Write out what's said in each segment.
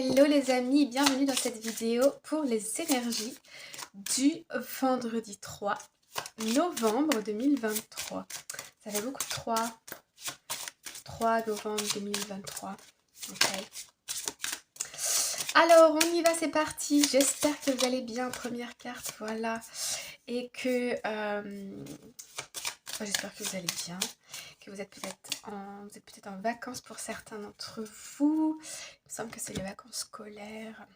Hello les amis, bienvenue dans cette vidéo pour les énergies du vendredi 3 novembre 2023. Ça fait beaucoup de 3 novembre 2023. Ok. Alors on y va, c'est parti. J'espère que vous allez bien. Première carte, voilà. Et que... j'espère que vous allez bien. Que vous êtes peut-être en vacances pour certains d'entre vous. Il me semble que c'est les vacances scolaires.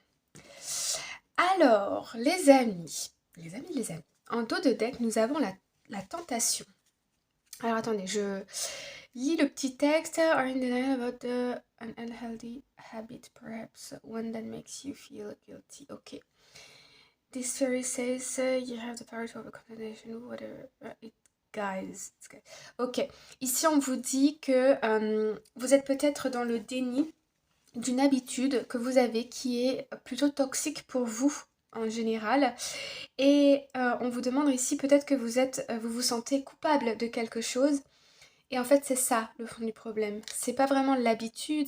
Alors, les amis. En dos de deck, nous avons la tentation. Alors, attendez, je lis le petit texte. Are in denial about an unhealthy habit, perhaps one that makes you feel guilty. Ok. This fairy says you have the power to overcome the nation, whatever it guys. Ok. Ici, on vous dit que vous êtes peut-être dans le déni d'une habitude que vous avez qui est plutôt toxique pour vous en général. Et on vous demande ici peut-être que vous vous sentez coupable de quelque chose. Et en fait, c'est ça le fond du problème. C'est pas vraiment l'habitude,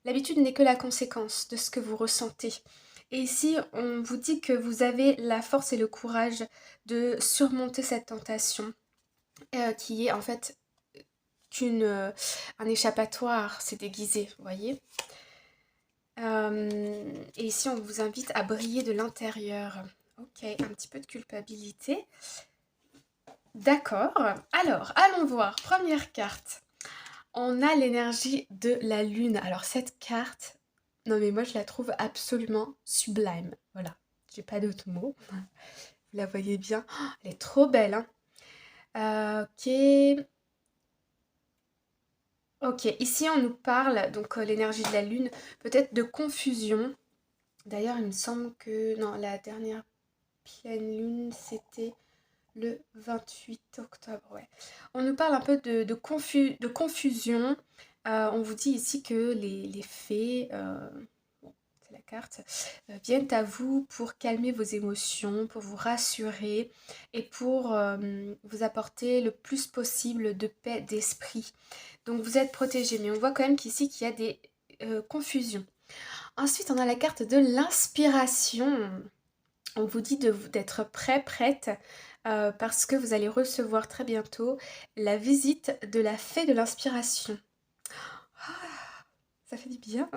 l'habitude n'est que la conséquence de ce que vous ressentez. Et ici, on vous dit que vous avez la force et le courage de surmonter cette tentation qui est en fait un échappatoire, c'est déguisé, vous voyez. Et ici, on vous invite à briller de l'intérieur. Ok, un petit peu de culpabilité. D'accord. Alors, allons voir. Première carte. On a l'énergie de la lune. Alors, cette carte, non mais moi, je la trouve absolument sublime. Voilà, j'ai pas d'autres mots. Vous la voyez bien. Oh, elle est trop belle, hein. Ok. Ok, ici, on nous parle, donc l'énergie de la lune, peut-être de confusion. D'ailleurs, il me semble que... Non, la dernière pleine lune, c'était le 28 octobre, ouais. On nous parle un peu de confusion. On vous dit ici que les fées, bon, c'est la carte, viennent à vous pour calmer vos émotions, pour vous rassurer et pour vous apporter le plus possible de paix d'esprit. Donc vous êtes protégés, mais on voit quand même qu'ici qu'il y a des confusions. Ensuite, on a la carte de l'inspiration. On vous dit d'être prêt, prête, parce que vous allez recevoir très bientôt la visite de la fée de l'inspiration. Ah, ça fait du bien.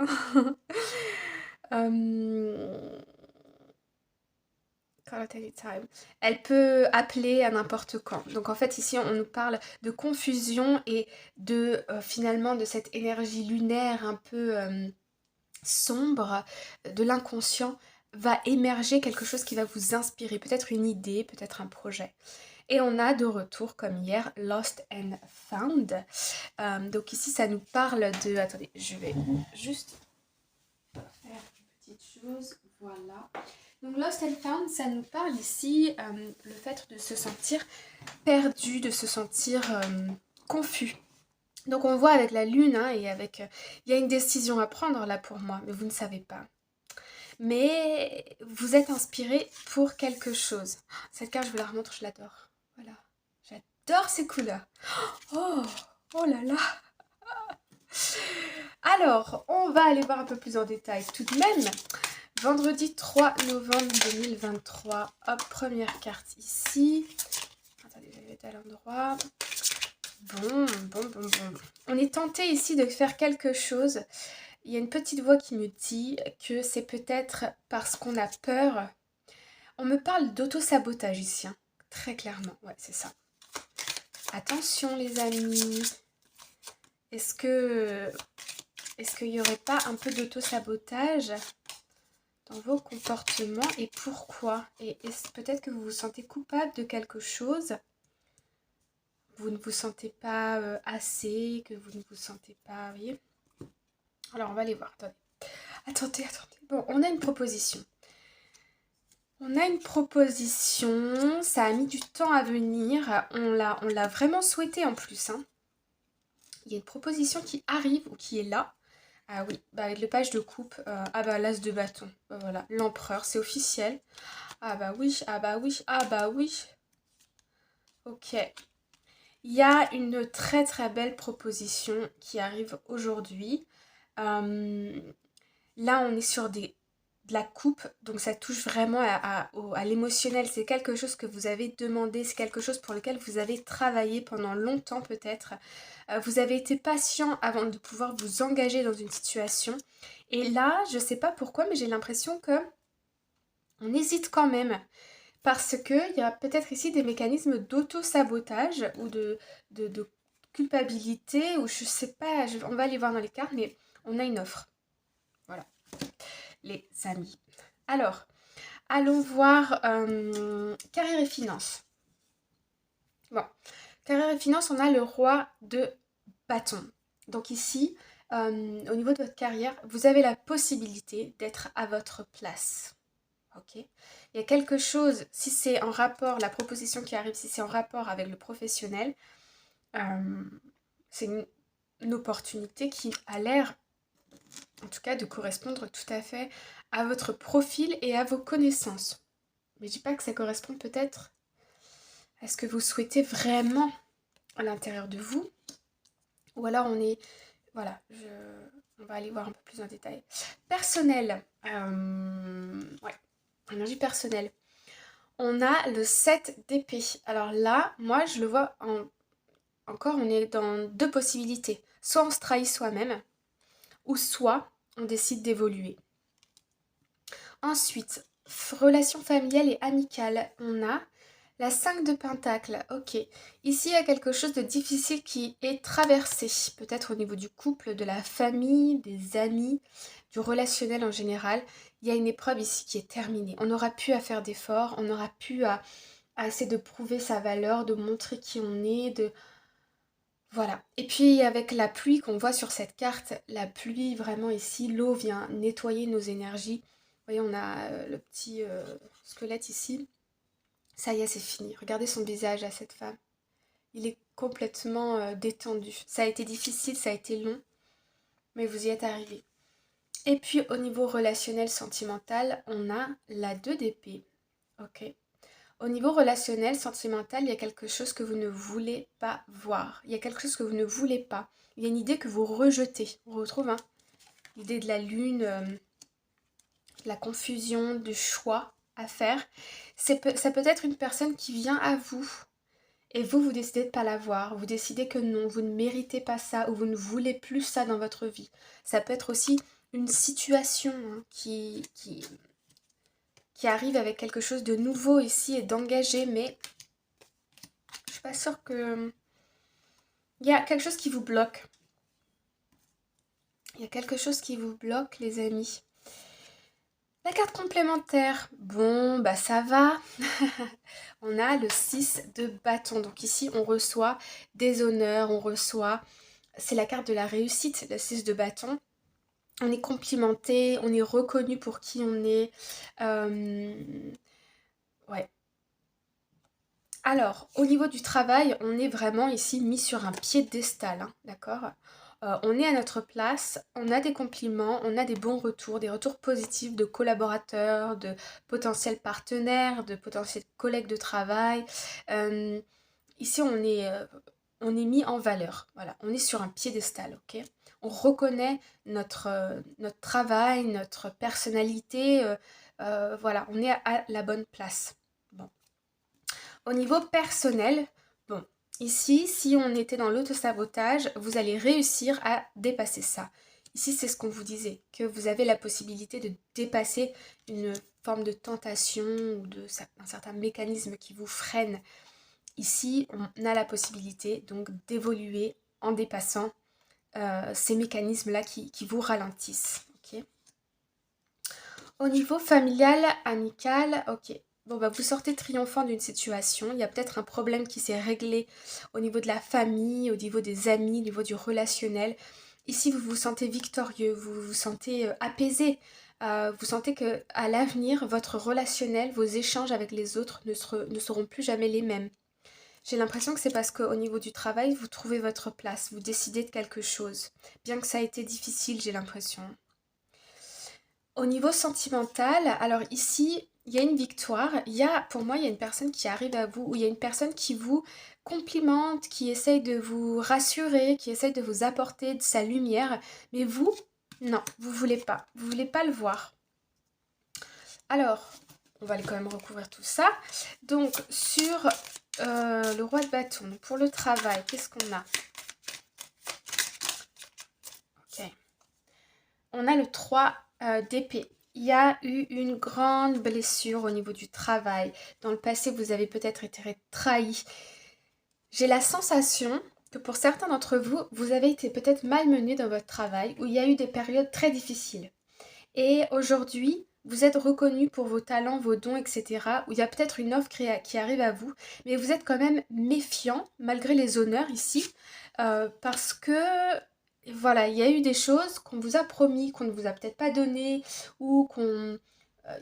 Call at any time. Elle peut appeler à n'importe quand. Donc en fait ici on nous parle de confusion et de finalement de cette énergie lunaire un peu sombre de l'inconscient va émerger quelque chose qui va vous inspirer, peut-être une idée, peut-être un projet. Et on a de retour, comme hier, Lost and Found. Donc ici, ça nous parle de... Attendez, je vais juste faire une petite chose. Voilà. Donc Lost and Found, ça nous parle ici le fait de se sentir perdu, de se sentir confus. Donc on voit avec la lune, hein, et avec... Il y a une décision à prendre là pour moi, mais vous ne savez pas. Mais vous êtes inspiré pour quelque chose. Cette carte, je vous la remontre, je l'adore. Voilà. J'adore ces couleurs. Oh, oh là là. Alors, on va aller voir un peu plus en détail tout de même. Vendredi 3 novembre 2023. Hop, première carte ici. Attendez, je vais être à l'endroit. Bon. On est tenté ici de faire quelque chose. Il y a une petite voix qui me dit que c'est peut-être parce qu'on a peur. On me parle d'auto-sabotage ici, hein. Très clairement. Ouais, c'est ça. Attention les amis. Est-ce qu'il n'y aurait pas un peu d'auto-sabotage dans vos comportements et pourquoi? Et peut-être que vous vous sentez coupable de quelque chose. Vous ne vous sentez pas assez, que vous ne vous sentez pas... Vous voyez? Alors on va aller voir. Attendez. Bon, on a une proposition. Ça a mis du temps à venir, on l'a vraiment souhaité en plus, hein. Il y a une proposition qui arrive ou qui est là. Ah oui, bah avec le page de coupe, ah bah l'as de bâton, bah voilà, l'empereur, c'est officiel. Ah bah oui. Ok. Il y a une très très belle proposition qui arrive aujourd'hui. Là, on est sur de la coupe, donc ça touche vraiment à l'émotionnel. C'est quelque chose que vous avez demandé, c'est quelque chose pour lequel vous avez travaillé pendant longtemps peut-être. Vous avez été patient avant de pouvoir vous engager dans une situation. Et là, je sais pas pourquoi, mais j'ai l'impression que on hésite quand même. Parce qu'il y a peut-être ici des mécanismes d'auto-sabotage ou de culpabilité, ou je sais pas, on va aller voir dans les cartes, mais on a une offre. Voilà, les amis. Alors, allons voir carrière et finances. Bon, carrière et finances, on a le roi de bâton. Donc ici, au niveau de votre carrière, vous avez la possibilité d'être à votre place. Ok. Il y a quelque chose, si c'est en rapport, la proposition qui arrive, si c'est en rapport avec le professionnel, euh, c'est une opportunité qui a l'air, en tout cas, de correspondre tout à fait à votre profil et à vos connaissances. Mais je dis pas que ça correspond peut-être à ce que vous souhaitez vraiment à l'intérieur de vous. Ou alors on est, voilà, on va aller voir un peu plus en détail. Personnel, ouais, énergie personnelle. On a le 7 d'épée. Alors là, moi, je le vois encore, on est dans deux possibilités. Soit on se trahit soi-même, ou soit on décide d'évoluer. Ensuite, relation familiale et amicale, on a la 5 de Pentacle. Ok, ici il y a quelque chose de difficile qui est traversé, peut-être au niveau du couple, de la famille, des amis, du relationnel en général. Il y a une épreuve ici qui est terminée. On n'aura plus à faire d'efforts, on n'aura plus à essayer de prouver sa valeur, de montrer qui on est, de... Voilà. Et puis avec la pluie qu'on voit sur cette carte, la pluie vraiment ici, l'eau vient nettoyer nos énergies. Vous voyez, on a le petit squelette ici. Ça y est, c'est fini. Regardez son visage à cette femme. Il est complètement détendu. Ça a été difficile, ça a été long, mais vous y êtes arrivé. Et puis au niveau relationnel sentimental, on a la 2 d'épée. Ok. Au niveau relationnel, sentimental, il y a quelque chose que vous ne voulez pas voir. Il y a quelque chose que vous ne voulez pas. Il y a une idée que vous rejetez. On retrouve l'idée de la lune, la confusion, du choix à faire. Ça peut être une personne qui vient à vous et vous décidez de ne pas la voir. Vous décidez que non, vous ne méritez pas ça ou vous ne voulez plus ça dans votre vie. Ça peut être aussi une situation qui arrive avec quelque chose de nouveau ici et d'engagé, mais je suis pas sûre que... Il y a quelque chose qui vous bloque. Il y a quelque chose qui vous bloque, les amis. La carte complémentaire, bon, bah ça va. On a le 6 de bâton. Donc ici, on reçoit des honneurs, on reçoit... C'est la carte de la réussite, le 6 de bâton. On est complimenté, on est reconnu pour qui on est. Ouais. Alors, au niveau du travail, on est vraiment ici mis sur un piédestal, hein, d'accord. On est à notre place, on a des compliments, on a des bons retours, des retours positifs de collaborateurs, de potentiels partenaires, de potentiels collègues de travail. Euh, Ici, on est mis en valeur, voilà, on est sur un piédestal, ok. On reconnaît notre travail, notre personnalité, voilà, on est à la bonne place. Bon. Au niveau personnel, bon, ici, si on était dans l'auto-sabotage, vous allez réussir à dépasser ça. Ici, c'est ce qu'on vous disait, que vous avez la possibilité de dépasser une forme de tentation ou un certain mécanisme qui vous freine. Ici, on a la possibilité donc d'évoluer en dépassant ces mécanismes-là qui vous ralentissent. Okay. Au niveau familial, amical, ok. Bon, bah, vous sortez triomphant d'une situation. Il y a peut-être un problème qui s'est réglé au niveau de la famille, au niveau des amis, au niveau du relationnel. Ici, vous vous sentez victorieux, vous vous sentez apaisé. Vous sentez que à l'avenir, votre relationnel, vos échanges avec les autres ne seront plus jamais les mêmes. J'ai l'impression que c'est parce qu'au niveau du travail, vous trouvez votre place, vous décidez de quelque chose. Bien que ça a été difficile, j'ai l'impression. Au niveau sentimental, alors ici, il y a une victoire. Pour moi, il y a une personne qui arrive à vous, ou il y a une personne qui vous complimente, qui essaye de vous rassurer, qui essaye de vous apporter de sa lumière. Mais vous, Non, vous voulez pas. Vous voulez pas le voir. Alors, on va aller quand même recouvrir tout ça. Donc, sur le roi de bâton, donc pour le travail, qu'est-ce qu'on a? Ok. On a le 3 d'épée. Il y a eu une grande blessure au niveau du travail. Dans le passé, vous avez peut-être été trahi. J'ai la sensation que pour certains d'entre vous, vous avez été peut-être malmené dans votre travail, où il y a eu des périodes très difficiles. Et aujourd'hui, vous êtes reconnu pour vos talents, vos dons, etc. Où il y a peut-être une offre qui arrive à vous, mais vous êtes quand même méfiant, malgré les honneurs ici, parce que voilà, il y a eu des choses qu'on vous a promis, qu'on ne vous a peut-être pas donné, ou il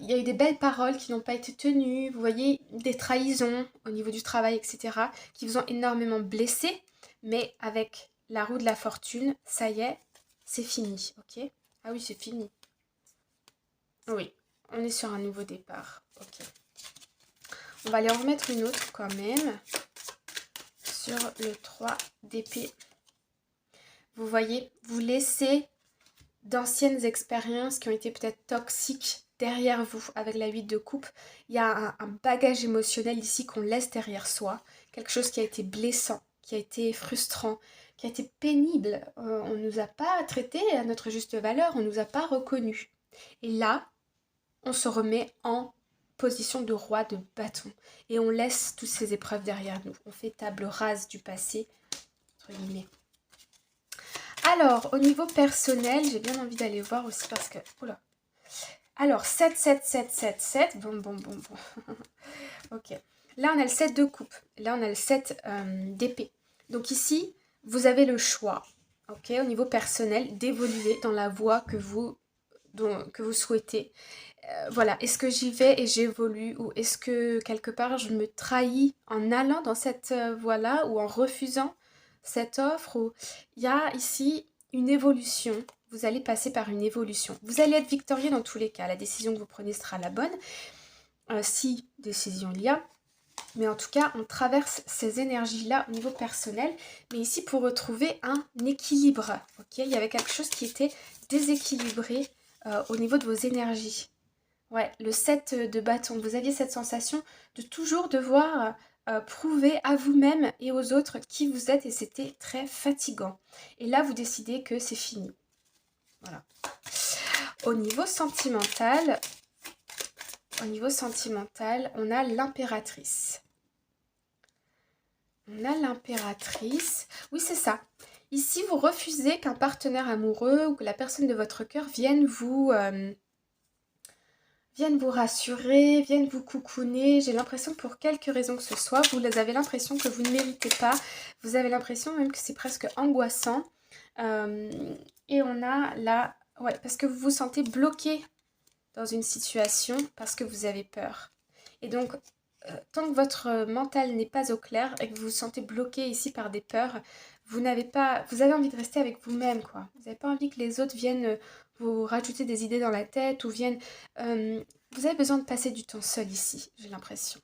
y a eu des belles paroles qui n'ont pas été tenues, vous voyez, des trahisons au niveau du travail, etc., qui vous ont énormément blessé, mais avec la roue de la fortune, ça y est, c'est fini, ok? Ah oui, c'est fini. Oui, on est sur un nouveau départ, ok. On va aller en remettre une autre quand même, sur le 3 d'épée. Vous voyez, vous laissez d'anciennes expériences qui ont été peut-être toxiques derrière vous avec la 8 de coupe. Il y a un bagage émotionnel ici qu'on laisse derrière soi, quelque chose qui a été blessant, qui a été frustrant, qui a été pénible. On ne nous a pas traité à notre juste valeur, on ne nous a pas reconnus. Et là, on se remet en position de roi de bâton et on laisse toutes ces épreuves derrière nous. On fait table rase du passé, entre guillemets. Alors, au niveau personnel, j'ai bien envie d'aller voir aussi parce que... Oula. Alors, 7, 7, 7, 7, 7. Bon. Ok. Là, on a le 7 de coupe. Là, on a le 7 d'épée. Donc ici, vous avez le choix, ok, au niveau personnel, d'évoluer dans la voie que vous souhaitez. Voilà, est-ce que j'y vais et j'évolue ou est-ce que quelque part je me trahis en allant dans cette voie-là ou en refusant cette offre ou... Il y a ici une évolution, vous allez passer par une évolution. Vous allez être victorieux dans tous les cas, la décision que vous prenez sera la bonne, si décision il y a. Mais en tout cas, on traverse ces énergies-là au niveau personnel, mais ici pour retrouver un équilibre, ok. Il y avait quelque chose qui était déséquilibré au niveau de vos énergies. Ouais, le 7 de bâton, vous aviez cette sensation de toujours devoir prouver à vous-même et aux autres qui vous êtes et c'était très fatigant. Et là, vous décidez que c'est fini. Voilà. Au niveau sentimental, on a l'impératrice. On a l'impératrice. Oui, c'est ça. Ici, vous refusez qu'un partenaire amoureux ou que la personne de votre cœur vienne vous rassurer, viennent vous coucouner. J'ai l'impression que pour quelque raison que ce soit, vous avez l'impression que vous ne méritez pas. Vous avez l'impression même que c'est presque angoissant. Et on a là... Ouais, parce que vous vous sentez bloqué dans une situation parce que vous avez peur. Et donc, tant que votre mental n'est pas au clair et que vous vous sentez bloqué ici par des peurs, vous avez envie de rester avec vous-même, quoi. Vous n'avez pas envie que les autres viennent vous rajouter des idées dans la tête ou viennent... vous avez besoin de passer du temps seul ici, j'ai l'impression.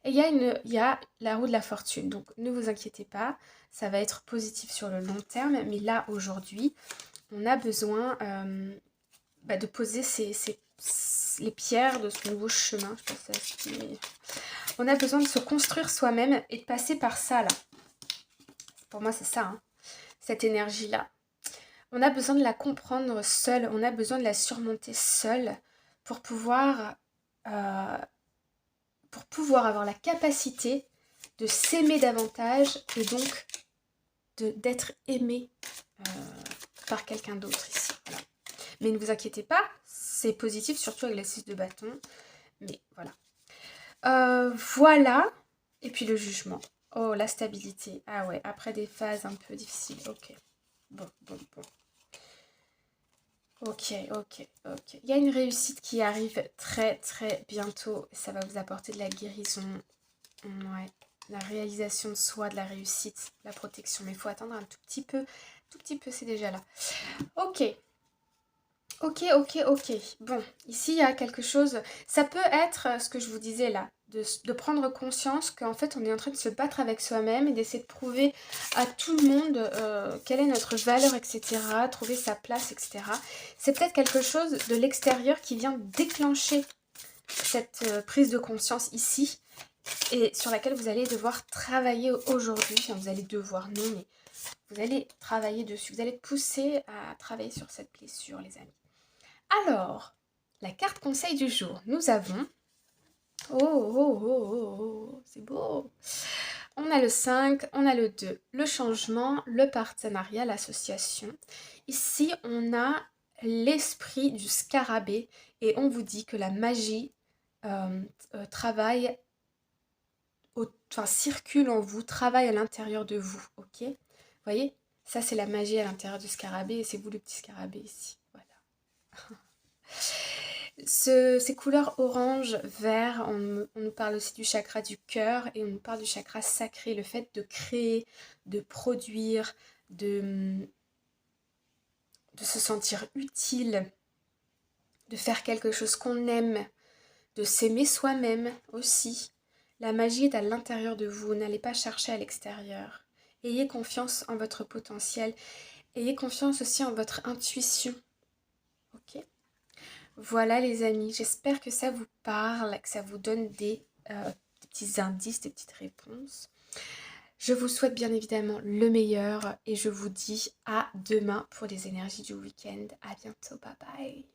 Et il y a la roue de la fortune, donc ne vous inquiétez pas, ça va être positif sur le long terme, mais là, aujourd'hui, on a besoin de poser les pierres de ce nouveau chemin. Je pense que on a besoin de se construire soi-même et de passer par ça, là. Pour moi, c'est ça, hein, cette énergie-là. On a besoin de la comprendre seule, on a besoin de la surmonter seule pour pouvoir avoir la capacité de s'aimer davantage et donc d'être aimé par quelqu'un d'autre ici. Voilà. Mais ne vous inquiétez pas, c'est positif, surtout avec la 6 de bâton. Mais voilà. Voilà. Et puis le jugement. Oh, la stabilité. Ah ouais, après des phases un peu difficiles. Ok. Bon. Ok. Il y a une réussite qui arrive très très bientôt. Ça va vous apporter de la guérison. Ouais. La réalisation de soi, de la réussite, la protection. Mais il faut attendre un tout petit peu. Tout petit peu, c'est déjà là. Ok. Bon, ici il y a quelque chose, ça peut être ce que je vous disais là, de prendre conscience qu'en fait on est en train de se battre avec soi-même et d'essayer de prouver à tout le monde quelle est notre valeur, etc., trouver sa place, etc. C'est peut-être quelque chose de l'extérieur qui vient déclencher cette prise de conscience ici et sur laquelle vous allez devoir travailler aujourd'hui. Enfin, vous allez devoir, non, mais vous allez travailler dessus. Vous allez être poussé à travailler sur cette blessure, les amis. Alors, la carte conseil du jour. Nous avons... Oh, oh, oh, oh, oh, c'est beau. On a le 5, on a le 2, le changement, le partenariat, l'association. Ici, on a l'esprit du scarabée et on vous dit que la magie travaille, enfin circule en vous, travaille à l'intérieur de vous, ok? Vous voyez? Ça, c'est la magie à l'intérieur du scarabée et c'est vous le petit scarabée ici, voilà. Ces couleurs orange, vert, on nous parle aussi du chakra du cœur et on nous parle du chakra sacré, le fait de créer, de produire, de se sentir utile, de faire quelque chose qu'on aime, de s'aimer soi-même aussi. La magie est à l'intérieur de vous, n'allez pas chercher à l'extérieur. Ayez confiance en votre potentiel, ayez confiance aussi en votre intuition, ok? Voilà les amis, j'espère que ça vous parle, que ça vous donne des petits indices, des petites réponses. Je vous souhaite bien évidemment le meilleur et je vous dis à demain pour les énergies du week-end. À bientôt, bye bye.